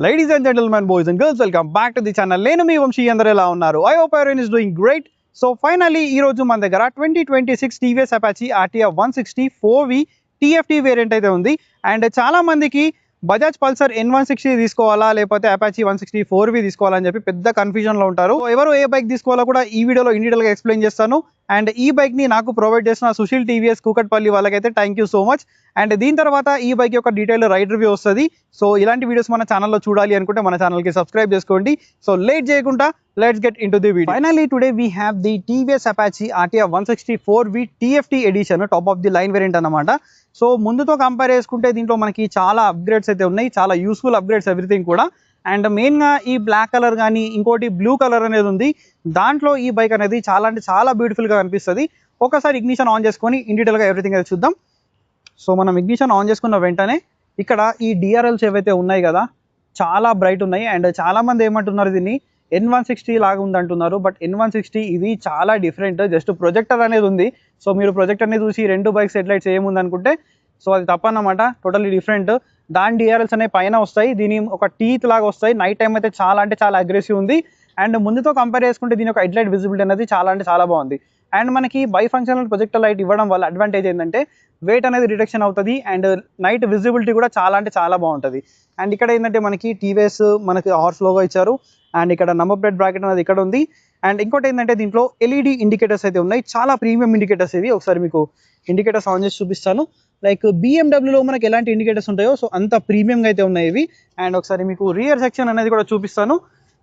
Ladies and gentlemen, boys and girls, welcome back to the channel. నేను మీ వంశీ అందరూ ఎలా ఉన్నారు? I hope everyone is doing great. So finally ఈ రోజు మన దగ్గర 2026 TVS Apache RTR 160 4V TFT variant అయితే ఉంది. అండ్ చాలా మందికి బజాజ్ పల్సర్ N160 తీసుకోవాలా లేకపోతే అపాచీ 160 4V తీసుకోవాలని చెప్పి పెద్ద కన్ఫ్యూజన్ లో ఉంటారు. ఎవరు ఏ బైక్ తీసుకోవాలో కూడా ఈ వీడియోలో ఇన్ డీటెయిల్ గా ఎక్స్ప్లెయిన్ చేస్తాను. అండ్ ఈ బైక్ ని నాకు ప్రొవైడ్ చేసిన సుశీల్ టీవీఎస్ కూకట్పల్లి వాళ్ళకైతే thank you so much. And దీని తర్వాత ఈ బైక్ యొక్క డీటెయిల్ రైడ్ రివ్యూ వస్తుంది. సో ఇలాంటి వీడియోస్ మన ఛానల్లో చూడాలి అనుకుంటే మన ఛానల్ కి సబ్స్క్రైబ్ చేసుకోండి. సో లేట్ చేయకుండా let's get into the video. Finally today we have the TVS Apache RTR 160 4V TFT edition, top of the line variant అన్నమాట. సో ముందుతో కంపేర్ చేసుకుంటే దీంట్లో మనకి చాలా అప్గ్రేడ్స్ అయితే ఉన్నాయి, చాలా యూస్ఫుల్ అప్గ్రేడ్స్ ఎవ్రీథింగ్ కూడా. అండ్ మెయిన్గా ఈ బ్లాక్ కలర్ కానీ ఇంకోటి బ్లూ కలర్ అనేది ఉంది, దాంట్లో ఈ బైక్ అనేది చాలా అంటే చాలా బ్యూటిఫుల్గా కనిపిస్తుంది. ఒకసారి ఇగ్నిషన్ ఆన్ చేసుకొని ఇన్ డీటెయిల్గా ఎవ్రీథింగ్ అయితే చూద్దాం. సో మనం ఇగ్నిషన్ ఆన్ చేసుకున్న వెంటనే ఇక్కడ ఈ డిఆర్ఎల్స్ ఏవైతే ఉన్నాయి కదా చాలా బ్రైట్ ఉన్నాయి. అండ్ చాలామంది ఏమంటున్నారు దీన్ని N160 లాగా ఉంది అంటున్నారు, బట్ N160 ఇది చాలా డిఫరెంట్. జస్ట్ ప్రొజెక్టర్ అనేది ఉంది. సో మీరు ప్రొజెక్టర్ని చూసి రెండు బైక్స్ హెడ్లైట్స్ ఏముంది అనుకుంటే సో అది తప్పన్నమాట, టోటల్లీ డిఫరెంట్. దాని డిఆర్ఎల్స్ అనేవి పైన వస్తాయి, దీని ఒక టీత్ లాగా వస్తాయి. నైట్ టైం అయితే చాలా అగ్రెసివ్ ఉంది. అండ్ ముందుతో కంపేర్ చేసుకుంటే దీని యొక్క హెడ్లైట్ విజిబిలిటీ అనేది చాలా బాగుంది. అండ్ మనకి బై ఫంక్షనల్ ప్రొజెక్టర్ లైట్ ఇవ్వడం వల్ల అడ్వాంటేజ్ ఏంటంటే వెయిట్ అనేది రిడక్షన్ అవుతుంది అండ్ నైట్ విజిబిలిటీ కూడా చాలా బాగుంటుంది. అండ్ ఇక్కడ ఏంటంటే మనకి టీవీఎస్ మనకి హార్స్ లోగో ఇచ్చారు. అండ్ ఇక్కడ నంబర్ ప్లేట్ బ్రాకెట్ అనేది ఇక్కడ ఉంది. అండ్ ఇంకోటి ఏంటంటే దీంట్లో LED ఇండికేటర్స్ అయితే ఉన్నాయి, చాలా ప్రీమియం ఇండికేటర్స్ ఇవి. ఒకసారి మీకు ఇండికేటర్స్ ఆన్ చేసి చూపిస్తాను. లైక్ BMWలో మనకి ఎలాంటి ఇండికేటర్స్ ఉంటాయో సో అంత ప్రీమియంగా అయితే ఉన్నాయి ఇవి. అండ్ ఒకసారి మీకు రియర్ సెక్షన్ అనేది కూడా చూపిస్తాను.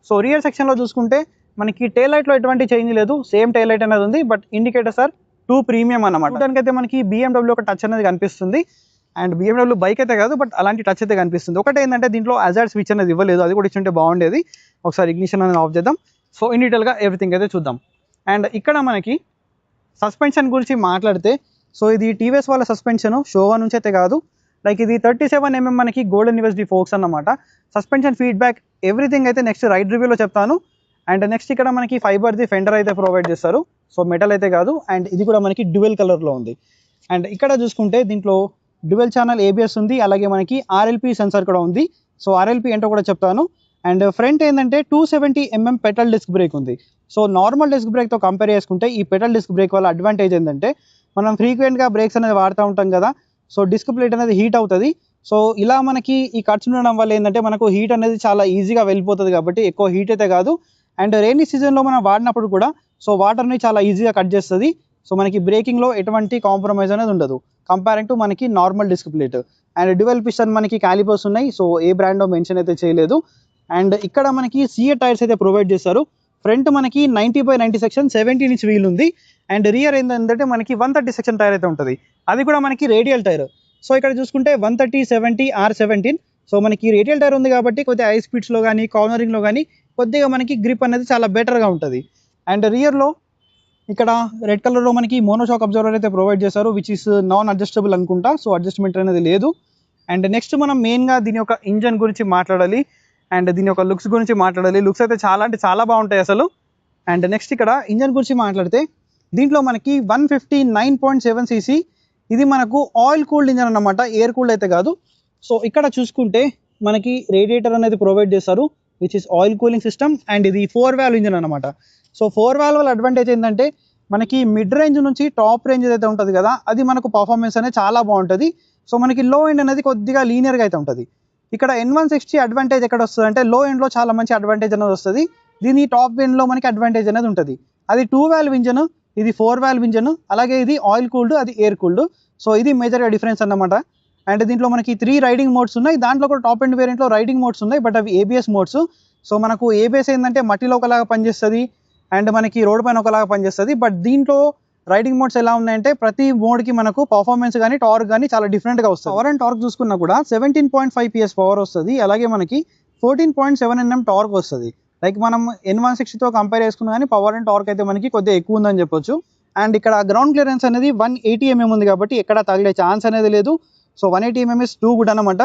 సో రియర్ సెక్షన్లో చూసుకుంటే మనకి టైల్ లైట్లో ఎటువంటి చేంజ్ లేదు, సేమ్ టైల్ లైట్ అనేది ఉంది, but indicators are too premium అన్నమాట. దానికైతే మనకి BMW ఒక టచ్ అనేది కనిపిస్తుంది. అండ్ BMW బైక్ అయితే కాదు, బట్ అలాంటి టచ్ అయితే కనిపిస్తుంది. ఒకటి ఏంటంటే దీంట్లో హజార్డ్ స్విచ్ అనేది ఇవ్వలేదు, అది కూడా ఇచ్చుంటే బాగుండేది. ఒకసారి ఇగ్నిషన్ అనేది ఆఫ్ చేద్దాం. సో ఇన్ డీటెయిల్గా ఎవ్రీథింగ్ అయితే చూద్దాం. అండ్ ఇక్కడ మనకి సస్పెన్షన్ గురించి మాట్లాడితే సో ఇది టీవీఎస్ వాళ్ళ సస్పెన్షన్, షోవా నుంచి అయితే కాదు. లైక్ ఇది 37mm మనకి గోల్డెన్ USD ఫోక్స్ అన్నమాట. సస్పెన్షన్ ఫీడ్బ్యాక్ ఎవ్రీథింగ్ అయితే నెక్స్ట్ రైడ్ రివ్యూలో చెప్తాను. అండ్ నెక్స్ట్ ఇక్కడ మనకి ఫైబర్ది ఫెండర్ అయితే ప్రొవైడ్ చేస్తారు, సో మెటల్ అయితే కాదు. అండ్ ఇది కూడా మనకి డ్యూయల్ కలర్లో ఉంది. అండ్ ఇక్కడ చూసుకుంటే దీంట్లో డ్యూయల్ ఛానల్ ABS ఉంది, అలాగే మనకి RLP సెన్సార్ కూడా ఉంది. సో RLP ఏంటో కూడా చెప్తాను. అండ్ ఫ్రంట్ ఏంటంటే 270mm పెటల్ డిస్క్ బ్రేక్ ఉంది. సో నార్మల్ డిస్క్ బ్రేక్తో కంపేర్ చేసుకుంటే ఈ పెటల్ డిస్క్ బ్రేక్ వల్ల అడ్వాంటేజ్ ఏంటంటే మనం ఫ్రీక్వెంట్గా బ్రేక్స్ అనేది వాడుతూ ఉంటాం కదా, సో డిస్క్ ప్లేట్ అనేది హీట్ అవుతుంది. సో ఇలా మనకి ఈ కట్స్ ఉండడం వల్ల ఏంటంటే మనకు హీట్ అనేది చాలా ఈజీగా వెళ్ళిపోతుంది, కాబట్టి ఎక్కువ హీట్ అయితే కాదు. అండ్ రెయినీ సీజన్లో మనం వాడినప్పుడు కూడా సో వాటర్ని చాలా ఈజీగా కట్ చేస్తుంది. సో మనకి బ్రేకింగ్లో ఎటువంటి కాంప్రమైజ్ అనేది ఉండదు కంపేరింగ్ టు మనకి normal disc plate. And dual piston మనకి క్యాలిపర్స్ ఉన్నాయి, సో ఏ బ్రాండో మెన్షన్ అయితే చేయలేదు. అండ్ ఇక్కడ మనకి CA టైర్స్ అయితే ప్రొవైడ్ చేస్తారు. ఫ్రంట్ మనకి 90/90 సెక్షన్ 17 ఇంచ్ వీల్ ఉంది. అండ్ రియర్ ఏంటంటే మనకి 130 సెక్షన్ టైర్ అయితే ఉంటుంది, అది కూడా మనకి రేడియల్ టైర్. సో ఇక్కడ చూసుకుంటే 130/70 R17. సో మనకి రేడియల్ టైర్ ఉంది కాబట్టి కొద్దిగా హై స్పీడ్స్లో కానీ కార్నరింగ్లో కానీ కొద్దిగా మనకి గ్రిప్ అనేది చాలా బెటర్గా ఉంటుంది. అండ్ రియర్లో ఇక్కడ రెడ్ కలర్లో మనకి మోనోషాక్ అబ్జర్వర్ అయితే ప్రొవైడ్ చేశారు, విచ్ ఇస్ నాన్ అడ్జస్టబుల్ అనుకుంటా. సో అడ్జస్ట్మెంట్ అనేది లేదు. అండ్ నెక్స్ట్ మనం మెయిన్గా దీని యొక్క ఇంజన్ గురించి మాట్లాడాలి అండ్ దీని యొక్క లుక్స్ గురించి మాట్లాడాలి. లుక్స్ అయితే చాలా బాగుంటాయి అసలు. అండ్ నెక్స్ట్ ఇక్కడ ఇంజన్ గురించి మాట్లాడితే దీంట్లో మనకి 159.7cc, ఇది మనకు ఆయిల్ కూల్డ్ ఇంజన్ అన్నమాట, ఎయిర్ కూల్డ్ అయితే కాదు. సో ఇక్కడ చూసుకుంటే మనకి రేడియేటర్ అనేది ప్రొవైడ్ చేస్తారు, which is oil cooling system. And ఇది 4 వాల్వ్ ఇంజన్ అనమాట. సో 4 వాల్వ్ వల్ల అడ్వాంటేజ్ ఏంటంటే మనకి మిడ్ రేంజ్ నుంచి టాప్ రేంజ్ అయితే ఉంటుంది కదా, అది మనకు పర్ఫార్మెన్స్ అనేది చాలా బాగుంటుంది. సో మనకి లో ఎండ్ అనేది కొద్దిగా లీనియర్గా అయితే ఉంటుంది. ఇక్కడ N160 అడ్వాంటేజ్ ఎక్కడ వస్తుంది అంటే లో ఎండ్లో చాలా మంచి అడ్వాంటేజ్ అనేది వస్తుంది, దీని టాప్ ఎండ్లో మనకి అడ్వాంటేజ్ అనేది ఉంటుంది. అది 2 వాల్వ్ ఇంజన్, ఇది 4 వాల్వ్ ఇంజన్, అలాగే ఇది ఆయిల్ కూల్డ్, అది ఎయిర్ కూల్డ్. సో ఇది మేజర్గా డిఫరెన్స్ అన్నమాట. అండ్ దీంట్లో మనకి 3 రైడింగ్ మోడ్స్ ఉన్నాయి, దాంట్లో కూడా టాప్ ఎండ్ వేరియంట్లో రైడింగ్ మోడ్స్ ఉన్నాయి, బట్ అవి ABS మోడ్స్. సో మనకు ABS ఏంటంటే మట్టిలో ఒకలాగా పనిచేస్తుంది అండ్ మనకి రోడ్ పైన ఒకలాగా పనిచేస్తుంది, బట్ దీంట్లో రైడింగ్ మోడ్స్ ఎలా ఉన్నాయంటే ప్రతి మోడ్కి మనకు పర్ఫార్మెన్స్ కానీ టార్క్ కానీ చాలా డిఫరెంట్గా వస్తుంది. పవర్ అండ్ టార్క్ చూసుకున్నా కూడా 17.5 PS పవర్ వస్తుంది, అలాగే మనకి 14.7 Nm టార్క్ వస్తుంది. లైక్ మనం N160తో కంపేర్ చేసుకున్నా కానీ పవర్ అండ్ టార్క్ అయితే మనకి కొద్దిగా ఎక్కువ ఉందని చెప్పొచ్చు. అండ్ ఇక్కడ గ్రౌండ్ క్లియరెన్స్ అనేది 180mm ఉంది కాబట్టి ఎక్కడ తగిలే ఛాన్స్ అనేది లేదు. So 180mm is too good అనమాట.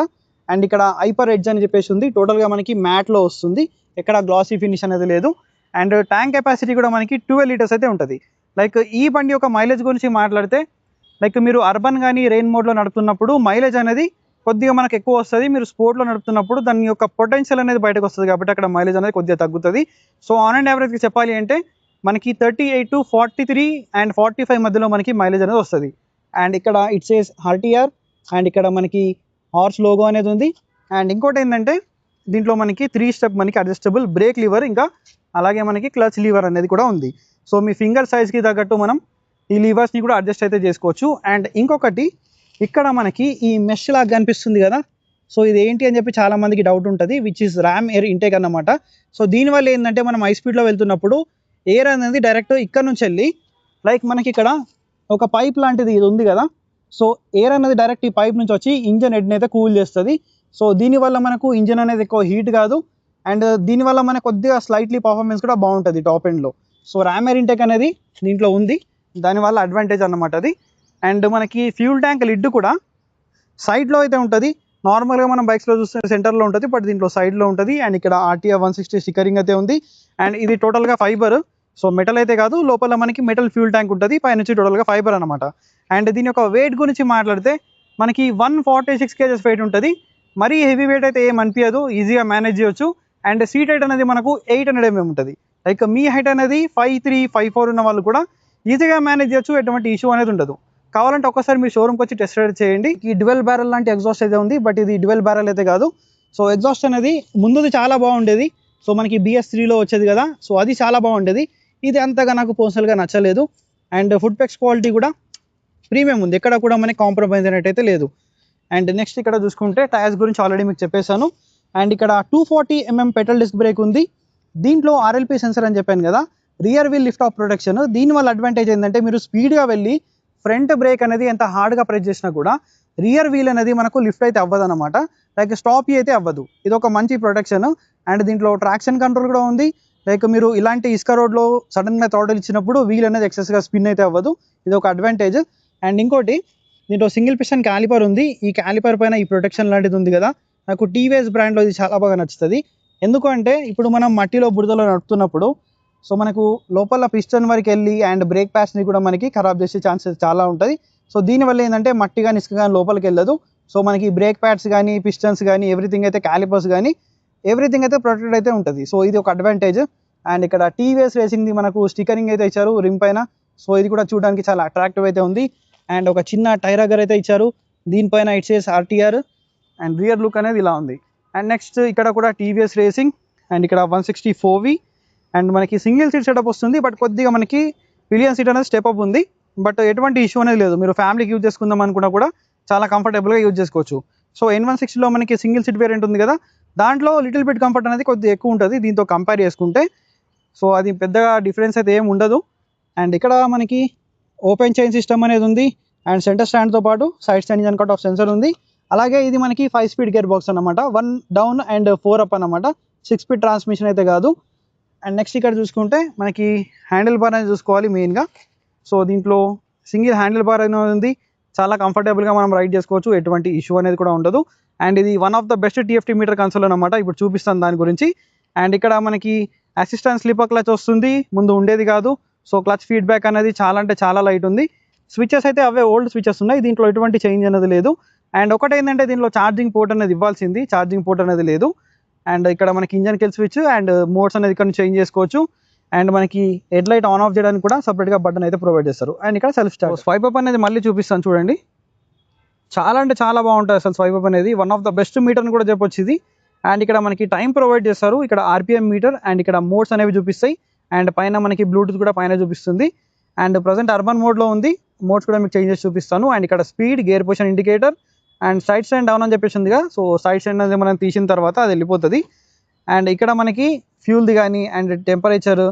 అండ్ ఇక్కడ హైపర్ ఎడ్జ్ అని చెప్పేసి ఉంది, టోటల్గా మనకి మ్యాట్లో వస్తుంది, ఎక్కడ గ్లాసీ ఫినిష్ అనేది లేదు. అండ్ ట్యాంక్ కెపాసిటీ కూడా మనకి 12 లీటర్స్ అయితే ఉంటుంది. లైక్ ఈ బండి యొక్క మైలేజ్ గురించి మాట్లాడితే లైక్ మీరు అర్బన్ కానీ రెయిన్ మోడ్లో నడుపుతున్నప్పుడు మైలేజ్ అనేది కొద్దిగా మనకు ఎక్కువ వస్తుంది. మీరు స్పోర్ట్లో నడుపుతున్నప్పుడు దాని యొక్క పొటెన్షియల్ అనేది బయటకు వస్తుంది కాబట్టి అక్కడ మైలేజ్ అనేది కొద్దిగా తగ్గుతుంది. సో ఆన్ అండ్ యావరేజ్గా చెప్పాలి అంటే మనకి 38 to 43 అండ్ 45 మధ్యలో మనకి మైలేజ్ అనేది వస్తుంది. అండ్ ఇక్కడ ఇట్ సేస్ ఆర్టీఆర్ అండ్ ఇక్కడ మనకి హార్స్ లోగో అనేది ఉంది. అండ్ ఇంకోటి ఏంటంటే దీంట్లో మనకి 3 స్టెప్ మనకి అడ్జస్టబుల్ బ్రేక్ లివర్, ఇంకా అలాగే మనకి క్లచ్ లివర్ అనేది కూడా ఉంది. సో మీ ఫింగర్ సైజ్కి తగ్గట్టు మనం ఈ లివర్స్ని కూడా అడ్జస్ట్ అయితే చేసుకోవచ్చు. అండ్ ఇంకొకటి ఇక్కడ మనకి ఈ మెష్ లాగా కనిపిస్తుంది కదా, సో ఇది ఏంటి అని చెప్పి చాలా మందికి డౌట్ ఉంటుంది, which is RAM air intake అన్నమాట. సో దీనివల్ల ఏంటంటే మనం హై స్పీడ్లో వెళ్తున్నప్పుడు ఎయిర్ అనేది డైరెక్ట్ ఇక్కడ నుంచి వెళ్ళి లైక్ మనకి ఇక్కడ ఒక పైప్ లాంటిది ఇది ఉంది కదా, సో ఎయిర్ అనేది డైరెక్ట్ ఈ పైప్ నుంచి వచ్చి ఇంజన్ హెడ్ని అయితే కూల్ చేస్తుంది. సో దీనివల్ల మనకు ఇంజన్ అనేది ఎక్కువ హీట్ కాదు. అండ్ దీనివల్ల మనకు కొద్దిగా స్లైట్లీ పర్ఫార్మెన్స్ కూడా బాగుంటుంది టాప్ ఎండ్లో. సో ర్యామ్ ఎయిర్ ఇంటేక్ అనేది దీంట్లో ఉంది, దానివల్ల అడ్వాంటేజ్ అన్నమాట అది. అండ్ మనకి ఫ్యూల్ ట్యాంక్ లిడ్ కూడా సైడ్లో అయితే ఉంటుంది. నార్మల్గా మనం బైక్స్లో చూస్తే సెంటర్లో ఉంటుంది, బట్ దీంట్లో సైడ్లో ఉంటుంది. అండ్ ఇక్కడ ఆర్టీఆర్ 160 స్టిక్కరింగ్ అయితే ఉంది. అండ్ ఇది టోటల్గా ఫైబర్, సో మెటల్ అయితే కాదు, లోపల మనకి మెటల్ ఫ్యూల్ ట్యాంక్ ఉంటుంది, పైనుంచి టోటల్గా ఫైబర్ అనమాట. అండ్ దీని యొక్క వెయిట్ గురించి మాట్లాడితే మనకి 146 kgs వెయిట్ ఉంటుంది. మరీ హెవీ వెయిట్ అయితే ఏం అనిపించదు, ఈజీగా మేనేజ్ చేయొచ్చు. అండ్ సీట్ హైట్ అనేది మనకు 800 mm ఉంటుంది. లైక్ మీ హైట్ అనేది 5'3", 5'4" ఉన్న వాళ్ళు కూడా ఈజీగా మేనేజ్ చేయొచ్చు, ఎటువంటి ఇష్యూ అనేది ఉండదు. కావాలంటే ఒక్కసారి మీరు షోరూమ్కి వచ్చి టెస్ట్ రైడ్ చేయండి. ఈ డ్యువెల్ బ్యారెల్ లాంటి ఎగ్జాస్ట్ అయితే ఉంది, బట్ ఇది డ్యువెల్ బ్యారెల్ అయితే కాదు. సో ఎగ్జాస్ట్ అనేది ముందుది చాలా బాగుండేది, సో మనకి BS3లో వచ్చేది కదా, సో అది చాలా బాగుండేది. ఇది అంతగా నాకు పర్సనల్గా నచ్చలేదు. అండ్ ఫుడ్ పెక్స్ క్వాలిటీ కూడా ప్రీమియం ఉంది, ఎక్కడ కూడా మనకి కాంప్రమైజ్ అయినట్టయితే లేదు. అండ్ నెక్స్ట్ ఇక్కడ చూసుకుంటే టైర్స్ గురించి ఆల్రెడీ మీకు చెప్పేశాను. అండ్ ఇక్కడ 240 mm పెట్రోల్ డిస్క్ బ్రేక్ ఉంది. దీంట్లో RLP సెన్సర్ అని చెప్పాను కదా, rear wheel lift off protection. దీనివల్ల అడ్వాంటేజ్ ఏంటంటే మీరు స్పీడ్గా వెళ్ళి ఫ్రంట్ బ్రేక్ అనేది ఎంత హార్డ్గా ప్రెస్ చేసినా కూడా రియర్ వీల్ అనేది మనకు లిఫ్ట్ అయితే అవ్వదు అనమాట, లైక్ స్టాప్ అయితే అవ్వదు. ఇది ఒక మంచి ప్రొటెక్షన్. అండ్ దీంట్లో ట్రాక్షన్ కంట్రోల్ కూడా ఉంది, లైక్ మీరు ఇలాంటి ఇసుక రోడ్లో సడన్గా థ్రాటిల్ ఇచ్చినప్పుడు వీల్ అనేది ఎక్సెస్గా స్పిన్ అయితే అవ్వదు, ఇది ఒక అడ్వాంటేజ్. అండ్ ఇంకోటి దీంట్లో సింగిల్ పిస్టన్ క్యాలిపర్ ఉంది. ఈ క్యాలిపర్ పైన ఈ ప్రొటెక్షన్ లాంటిది ఉంది కదా, నాకు టీవీఎస్ బ్రాండ్లో ఇది చాలా బాగా నచ్చుతుంది. ఎందుకంటే ఇప్పుడు మనం మట్టిలో బురదలో నడుపుతున్నప్పుడు సో మనకు లోపల పిస్టన్ వరకు వెళ్ళి అండ్ బ్రేక్ ప్యాడ్స్ని కూడా మనకి ఖరాబ్ చేసే ఛాన్సెస్ చాలా ఉంటుంది. సో దీనివల్ల ఏంటంటే మట్టి కానీ ఇసుక కానీ లోపలికి వెళ్ళదు. సో మనకి బ్రేక్ ప్యాడ్స్ కానీ పిస్టన్స్ కానీ ఎవ్రీథింగ్ అయితే క్యాలిపర్స్ కానీ ఎవ్రీథింగ్ అయితే ప్రొటెక్ట్ అయితే ఉంటుంది. సో ఇది ఒక అడ్వాంటేజ్. అండ్ ఇక్కడ టీవీఎస్ రేసింగ్ది మనకు స్టిక్కరింగ్ అయితే ఇచ్చారు రిమ్ పైన, సో ఇది కూడా చూడడానికి చాలా అట్రాక్టివ్ అయితే ఉంది. అండ్ ఒక చిన్న టైర్ అగర్ అయితే ఇచ్చారు, దీనిపైన it says RTR. And rear look అనేది ఇలా ఉంది. అండ్ నెక్స్ట్ ఇక్కడ కూడా టీవీఎస్ రేసింగ్. అండ్ ఇక్కడ 164V. అండ్ మనకి సింగిల్ సీట్ సెటప్ వస్తుంది, బట్ కొద్దిగా మనకి పిలియన్ సీట్ అనేది స్టెప్ అప్ ఉంది, బట్ ఎటువంటి ఇష్యూ అనేది లేదు. మీరు ఫ్యామిలీకి యూజ్ చేసుకుందాం అనుకున్నా కూడా చాలా కంఫర్టబుల్గా యూజ్ చేసుకోవచ్చు. సో N160లో మనకి సింగిల్ సీట్ వేరియంట్ ఉంది కదా, దాంట్లో లిటిల్ బిట్ కంఫర్ట్ అనేది కొద్దిగా ఎక్కువ ఉంటుంది దీంతో కంపేర్ చేసుకుంటే. సో అది పెద్దగా డిఫరెన్స్ అయితే ఏమి ఉండదు. అండ్ ఇక్కడ మనకి ఓపెన్ చైన్ సిస్టమ్ అనేది ఉంది. అండ్ సెంటర్ స్టాండ్తో పాటు side stand engine cut off sensor ఉంది. అలాగే ఇది మనకి 5 స్పీడ్ గేర్ బాక్స్ అనమాట, 1 డౌన్ అండ్ 4 అప్ అనమాట, 6 స్పీడ్ ట్రాన్స్మిషన్ అయితే కాదు. అండ్ నెక్స్ట్ ఇక్కడ చూసుకుంటే మనకి హ్యాండిల్ బార్ అనేది చూసుకోవాలి మెయిన్గా. సో దీంట్లో సింగిల్ హ్యాండిల్ బార్ అనేది ఉంది, చాలా కంఫర్టబుల్గా మనం రైడ్ చేసుకోవచ్చు, ఎటువంటి ఇష్యూ అనేది కూడా ఉండదు. అండ్ ఇది one of the best TFT meter console అనమాట, ఇప్పుడు చూపిస్తాను దాని గురించి. అండ్ ఇక్కడ మనకి అసిస్టెంట్ స్లిప్పర్ క్లచ్ వస్తుంది, ముందు ఉండేది కాదు. సో క్లచ్ ఫీడ్బ్యాక్ అనేది చాలా అంటే చాలా లైట్ ఉంది. స్విచెస్ అయితే అవే ఓల్డ్ స్విచెస్ ఉన్నాయి, దీంట్లో ఎటువంటి చేంజ్ అనేది లేదు. అండ్ ఒకటి ఏంటంటే దీంట్లో ఛార్జింగ్ పోర్ట్ అనేది ఇవ్వాల్సింది, ఛార్జింగ్ పోర్ట్ అనేది లేదు. అండ్ ఇక్కడ మనకి engine kill switch and modes అనేది ఇక్కడ చేంజ్ చేసుకోవచ్చు. అండ్ మనకి హెడ్ లైట్ ఆన్ ఆఫ్ చేయడానికి కూడా సపరేట్గా బటన్ అయితే ప్రొవైడ్ చేస్తారు. అండ్ ఇక్కడ సెల్ఫ్ స్టార్ట్. స్వైప్ అప్ అనేది మళ్ళీ చూపిస్తాను చూడండి, చాలా అంటే చాలా బాగుంటుంది అసలు. స్వైప్ అప్ అనేది one of the best meter అని కూడా చెప్పొచ్చు ఇది. అండ్ ఇక్కడ మనకి టైం ప్రొవైడ్ చేస్తారు, ఇక్కడ RPM మీటర్. అండ్ ఇక్కడ మోడ్స్ అనేవి చూపిస్తాయి. అండ్ పైన మనకి బ్లూటూత్ కూడా పైన చూపిస్తుంది. అండ్ ప్రజెంట్ అర్బన్ మోడ్లో ఉంది, మోడ్స్ కూడా మీకు చేంజ్ చేసి చూపిస్తాను. అండ్ ఇక్కడ speed, gear position indicator and side stand down అని చెప్పేసి ఉందిగా, సో సైడ్ స్టాండ్ అనేది మనం తీసిన తర్వాత అది వెళ్ళిపోతుంది. అండ్ ఇక్కడ మనకి ఫ్యూల్ది కానీ అండ్ టెంపరేచర్.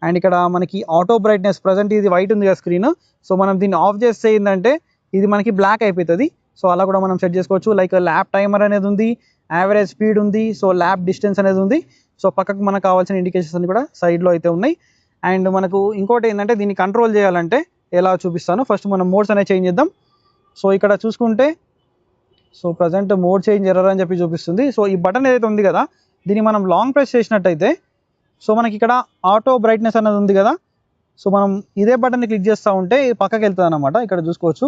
అండ్ ఇక్కడ మనకి ఆటో బ్రైట్నెస్, ప్రజెంట్ ఇది వైట్ ఉంది కదా స్క్రీన్, సో మనం దీన్ని ఆఫ్ చేస్తే ఏంటంటే ఇది మనకి బ్లాక్ అయిపోతుంది. సో అలా కూడా మనం సెట్ చేసుకోవచ్చు. లైక్ ల్యాప్ టైమర్ అనేది ఉంది, యావరేజ్ స్పీడ్ ఉంది, సో ల్యాప్ డిస్టెన్స్ అనేది ఉంది. సో పక్కకు మనకు కావాల్సిన ఇండికేషన్స్ అన్ని కూడా సైడ్లో అయితే ఉన్నాయి. అండ్ మనకు ఇంకోటి ఏంటంటే దీన్ని కంట్రోల్ చేయాలంటే ఎలా చూపిస్తాను. ఫస్ట్ మనం మోడ్స్ అనేది చేంజ్ చేద్దాం. సో ఇక్కడ చూసుకుంటే so present mode change error అని చెప్పి చూపిస్తుంది. సో ఈ బటన్ ఏదైతే ఉంది కదా, దీన్ని మనం లాంగ్ ప్రెస్ చేసినట్టయితే సో మనకి ఇక్కడ ఆటో బ్రైట్నెస్ అనేది ఉంది కదా, సో మనం ఇదే బటన్ని క్లిక్ చేస్తూ ఉంటే పక్కకి వెళ్తుంది అనమాట. ఇక్కడ చూసుకోవచ్చు,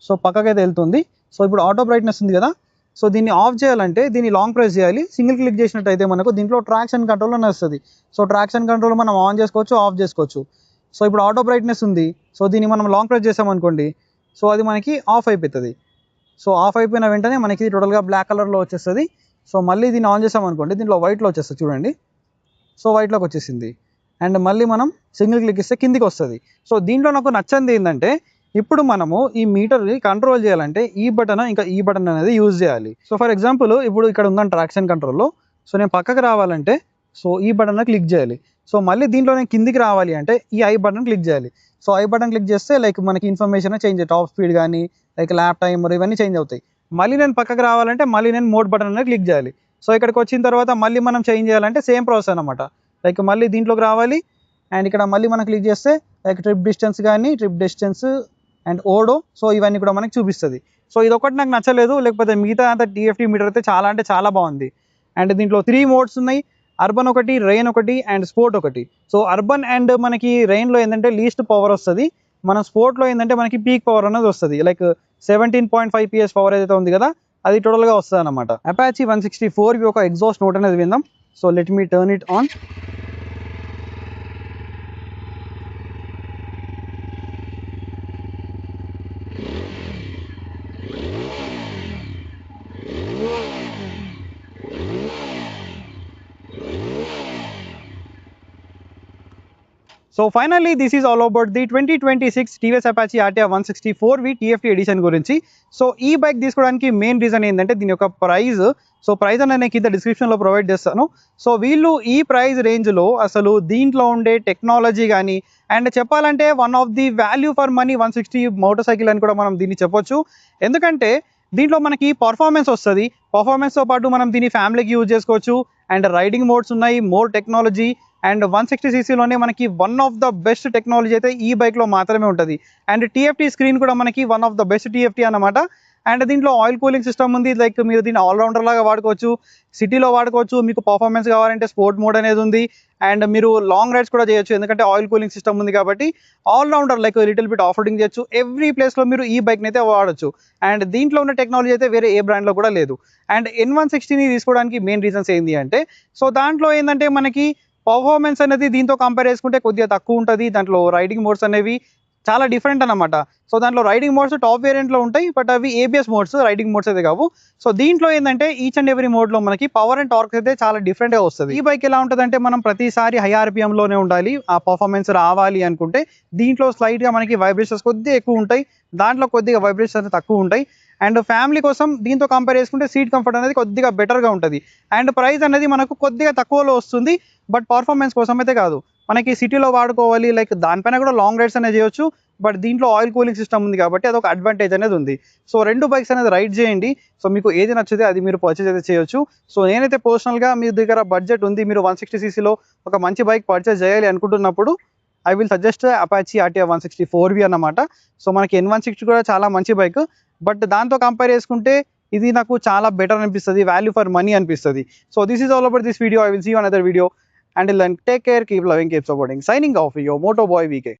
సో పక్కకైతే వెళ్తుంది. సో ఇప్పుడు ఆటో బ్రైట్నెస్ ఉంది కదా, సో దీన్ని ఆఫ్ చేయాలంటే దీన్ని లాంగ్ ప్రెస్ చేయాలి. సింగిల్ క్లిక్ చేసినట్టయితే మనకు దీంట్లో ట్రాక్షన్ కంట్రోల్ అని వస్తుంది. సో ట్రాక్షన్ కంట్రోల్ మనం ఆన్ చేసుకోవచ్చు, ఆఫ్ చేసుకోవచ్చు. సో ఇప్పుడు ఆటో బ్రైట్నెస్ ఉంది. సో దీన్ని మనం లాంగ్ ప్రెస్ చేసామనుకోండి, సో అది మనకి ఆఫ్ అయిపోతుంది. సో ఆఫ్ అయిపోయిన వెంటనే మనకి టోటల్గా బ్లాక్ కలర్లో వచ్చేస్తుంది. సో మళ్ళీ దీన్ని ఆన్ చేసామనుకోండి, దీంట్లో వైట్లో వచ్చేస్తుంది చూడండి. సో వైట్లోకి వచ్చేసింది. అండ్ మళ్ళీ మనం సింగిల్ క్లిక్ ఇస్తే కిందికి వస్తుంది. సో దీంట్లో నాకు నచ్చింది ఏంటంటే, ఇప్పుడు మనము ఈ మీటర్ని కంట్రోల్ చేయాలంటే ఈ బటన్ ఇంకా ఈ బటన్ అనేది యూజ్ చేయాలి. సో ఫర్ ఎగ్జాంపుల్ ఇప్పుడు ఇక్కడ ఉందని ట్రాక్షన్ కంట్రోల్లో, సో నేను పక్కకు రావాలంటే సో ఈ బటన్ క్లిక్ చేయాలి. సో మళ్ళీ దీంట్లో నేను కిందికి రావాలి అంటే ఈ ఐ బటన్ క్లిక్ చేయాలి. సో ఐ బటన్ క్లిక్ చేస్తే లైక్ మనకి ఇన్ఫర్మేషన్ చేంజ్ అవుతుంది, టాప్ స్పీడ్ కానీ లైక్ ల్యాప్ టైమర్ ఇవన్నీ చేంజ్ అవుతాయి. మళ్ళీ నేను పక్కకు రావాలంటే మళ్ళీ నేను మోడ్ బటన్ అనేది క్లిక్ చేయాలి. సో ఇక్కడికి వచ్చిన తర్వాత మళ్ళీ మనం చేంజ్ చేయాలంటే సేమ్ ప్రాసెస్ అనమాట. లైక్ మళ్ళీ దీంట్లోకి రావాలి అండ్ ఇక్కడ మళ్ళీ మనం క్లిక్ చేస్తే like trip distance and odo, so ఇవన్నీ కూడా మనకి చూపిస్తుంది. సో ఇది ఒకటి నాకు నచ్చలేదు, లేకపోతే మిగతా అంతా TFT మీటర్ అయితే చాలా అంటే చాలా బాగుంది. అండ్ దీంట్లో 3 మోడ్స్ ఉన్నాయి, అర్బన్ ఒకటి, రెయిన్ ఒకటి అండ్ స్పోర్ట్ ఒకటి. సో అర్బన్ అండ్ మనకి రెయిన్లో ఏంటంటే లీస్ట్ పవర్ వస్తుంది, మన స్పోర్ట్లో ఏంటంటే మనకి పీక్ పవర్ అనేది వస్తుంది. లైక్ 17.5 PS పవర్ ఏదైతే ఉంది కదా, అది టోటల్గా వస్తుంది అనమాట. అపాచీ 164 ఒక ఎగ్జాస్ట్ నోట్ అనేది విందాం. So let me turn it on. So finally this is all about the 2026 TVS Apache RTR 164V TFT edition గురించి. సో ఈ బైక్ తీసుకోవడానికి మెయిన్ రీజన్ ఏంటంటే దీని యొక్క ప్రైస్. సో ప్రైస్ అనేది నేను కింద డిస్క్రిప్షన్లో ప్రొవైడ్ చేస్తాను. సో వీళ్ళు ఈ ప్రైస్ రేంజ్లో అసలు దీంట్లో ఉండే టెక్నాలజీ కానీ అండ్ చెప్పాలంటే one of the value for money 160 motor cycle అని కూడా మనం దీన్ని చెప్పొచ్చు. ఎందుకంటే దీంట్లో మనకి పర్ఫార్మెన్స్ వస్తుంది, పర్ఫార్మెన్స్తో పాటు మనం దీన్ని ఫ్యామిలీకి యూజ్ చేసుకోవచ్చు అండ్ రైడింగ్ మోడ్స్ ఉన్నాయి, మోర్ టెక్నాలజీ అండ్ 160cc మనకి one of the best technology అయితే ఈ బైక్లో మాత్రమే ఉంటుంది. అండ్ TFT స్క్రీన్ కూడా మనకి one of the best TFT అన్నమాట. అండ్ దీంట్లో ఆయిల్ కూలింగ్ సిస్టమ్ ఉంది, లైక్ మీరు దీన్ని ఆల్రౌండర్ లాగా వాడుకోవచ్చు, సిటీలో వాడుకోవచ్చు, మీకు పర్ఫార్మెన్స్ కావాలంటే స్పోర్ట్ మోడ్ అనేది ఉంది అండ్ మీరు లాంగ్ రైడ్స్ కూడా చేయొచ్చు, ఎందుకంటే ఆయిల్ కూలింగ్ సిస్టమ్ ఉంది కాబట్టి all rounder like little bit offroading చేయొచ్చు. ఎవ్రీ ప్లేస్లో మీరు ఈ బైక్ని అయితే వాడచ్చు. అండ్ దీంట్లో ఉన్న టెక్నాలజీ అయితే వేరే ఏ బ్రాండ్లో కూడా లేదు. అండ్ N160ని తీసుకోవడానికి మెయిన్ రీజన్స్ ఏంటి అంటే, సో దాంట్లో ఏంటంటే మనకి పర్ఫార్మెన్స్ అనేది దీంతో కంపేర్ చేసుకుంటే కొద్దిగా తక్కువ ఉంటుంది. దాంట్లో రైడింగ్ మోడ్స్ అనేవి చాలా డిఫరెంట్ అనమాట. సో దాంట్లో రైడింగ్ మోడ్స్ టాప్ వేరియంట్లో ఉంటాయి, బట్ అవి ABS మోడ్స్, రైడింగ్ మోడ్స్ అయితే కావు. సో దీంట్లో ఏంటంటే ఈచ్ అండ్ ఎవ్రీ మోడ్లో మనకి పవర్ అండ్ టార్క్ అయితే చాలా డిఫరెంట్గా వస్తుంది. ఈ బైక్ ఎలా ఉంటుందంటే మనం ప్రతిసారి హై RPMలోనే ఉండాలి, ఆ పర్ఫార్మెన్స్ రావాలి అనుకుంటే దీంట్లో స్లైట్గా మనకి వైబ్రేషన్స్ కొద్దిగా ఎక్కువ ఉంటాయి, దాంట్లో కొద్దిగా వైబ్రేషన్స్ తక్కువ ఉంటాయి. అండ్ ఫ్యామిలీ కోసం దీంతో కంపేర్ చేసుకుంటే సీట్ కంఫర్ట్ అనేది కొద్దిగా బెటర్గా ఉంటుంది. అండ్ ప్రైస్ అనేది మనకు కొద్దిగా తక్కువలో వస్తుంది, బట్ పర్ఫార్మెన్స్ కోసం అయితే కాదు. మనకి సిటీలో వాడుకోవాలి, లైక్ దానిపైన కూడా లాంగ్ రైడ్స్ అనేది చేయొచ్చు, బట్ దీంట్లో ఆయిల్ కూలింగ్ సిస్టమ్ ఉంది కాబట్టి అదొక అడ్వాంటేజ్ అనేది ఉంది. సో 2 బైక్స్ అనేది రైడ్ చేయండి. సో మీకు ఏది నచ్చితే అది మీరు పర్చేజ్ అయితే చేయొచ్చు. సో నేనైతే పర్సనల్గా మీ దగ్గర బడ్జెట్ ఉంది, మీరు 160cc ఒక మంచి బైక్ పర్చేజ్ చేయాలి అనుకుంటున్నప్పుడు I will suggest Apache RTR 164V అన్నమాట. సో మనకి N160 కూడా చాలా మంచి బైక్, బట్ దాంతో కంపేర్ చేసుకుంటే ఇది నాకు చాలా బెటర్ అనిపిస్తుంది, వాల్యూ ఫర్ మనీ అనిపిస్తుంది. So this is all about this video. I will see you another video. Until then, take care, keep loving, keep supporting. Signing off, your Moto Boy VK.